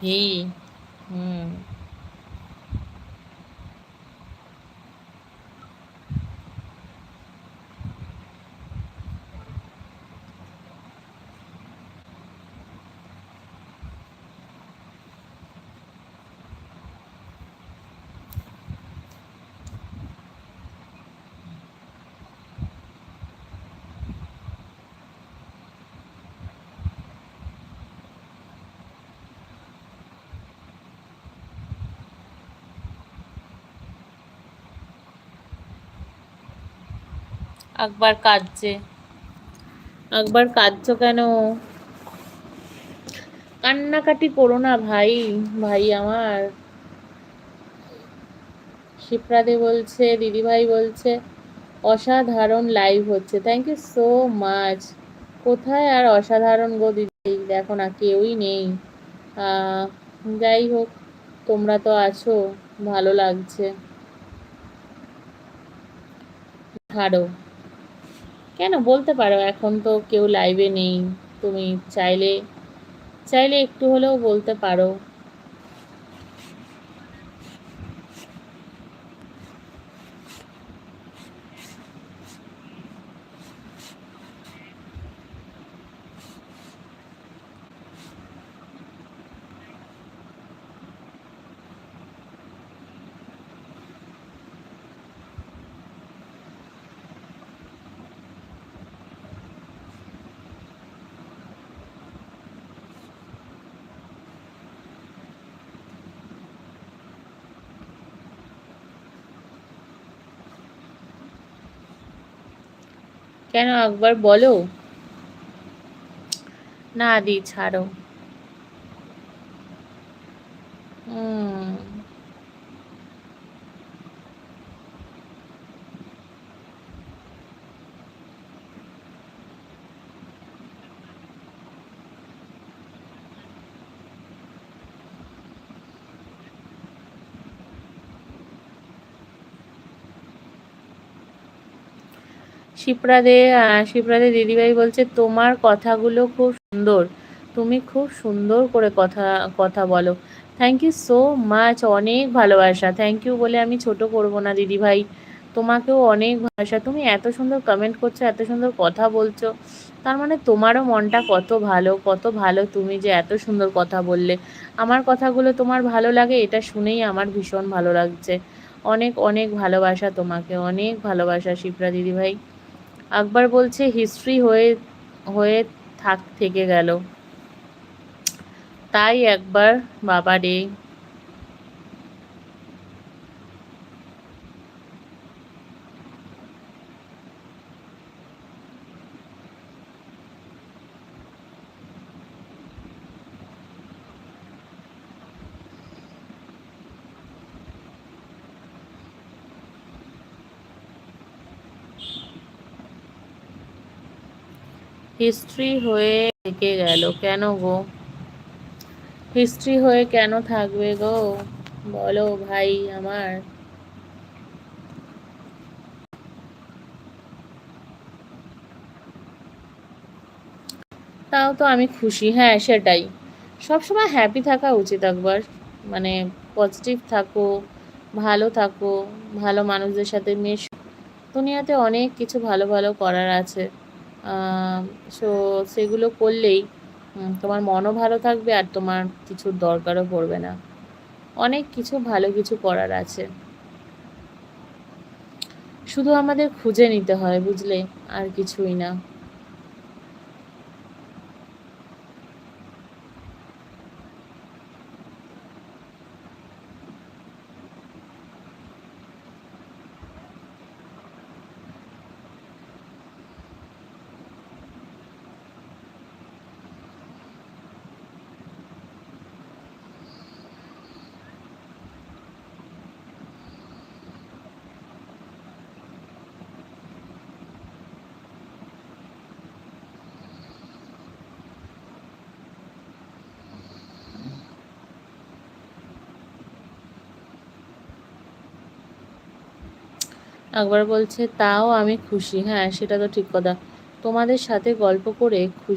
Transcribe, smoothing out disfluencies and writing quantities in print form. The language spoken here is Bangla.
হি। হুম। আকবর কাঁদছে। আকবর কাঁদছো কেন? কান্নাকাটি করো না ভাই। ভাই আমার। শিপ্রাদে বলছে, দিদিভাই বলছে অসাধারণ লাইভ হচ্ছে। Thank you so much. কোথায় আর অসাধারণ গো দিদি, দেখো না কেউই নেই। আহ, যাই হোক, তোমরা তো আছো, ভালো লাগছে। ছাড়ো। কেন বলতে পারো, এখন তো কেউ লাইভে নেই। তুমি চাইলে চাইলে একটু হলেও বলতে পারো। কেন একবার বলো। না দি, ছাড়ো। হুম। শিপ্রাদে দিদিভাই বলছে তোমার কথাগুলো খুব সুন্দর, তুমি খুব সুন্দর করে কথা কথা বলো। থ্যাংক ইউ সো মাচ, অনেক ভালোবাসা। থ্যাংক ইউ বলে আমি ছোট করব না দিদিভাই, তোমাকেও অনেক ভালোবাসা। তুমি এত সুন্দর কমেন্ট করছো, এত সুন্দর কথা বলছো, তার মানে তোমারও মনটা কত ভালো, কত ভালো তুমি যে এত সুন্দর কথা বললে। আমার কথাগুলো তোমার ভালো লাগে, এটা শুনেই আমার ভীষণ ভালো লাগছে। অনেক অনেক ভালোবাসা তোমাকে, অনেক ভালোবাসা শিপ্রা দিদিভাই। আকবর বলছে হিস্ট্রি হয়ে হয়ে থেকে গেল। তাই একবার, বাবা রে। হিস্ট্রি হয়ে থেকে গেল কেন গো? হিস্ট্রি হয়ে কেন থাকবে গো? বলো ভাই আমার। তাও তো আমি খুশি, হ্যাঁ সেটাই। সবসময় হ্যাপি থাকা উচিত একবার, মানে পজিটিভ থাকো, ভালো থাকো, ভালো মানুষদের সাথে মেশো। দুনিয়াতে অনেক কিছু ভালো ভালো করার আছে। সো সেগুলো করলেই তোমার মনও ভালো থাকবে আর তোমার কিছুর দরকারও পড়বে না। অনেক কিছু ভালো কিছু করার আছে, শুধু আমাদের খুঁজে নিতে হয়, বুঝলে? আর কিছুই না। একবার বলছে তাও আমি খুশি, হ্যাঁ সেটা তো ঠিক কথা। তোমাদের সাথে গল্প করে খুশি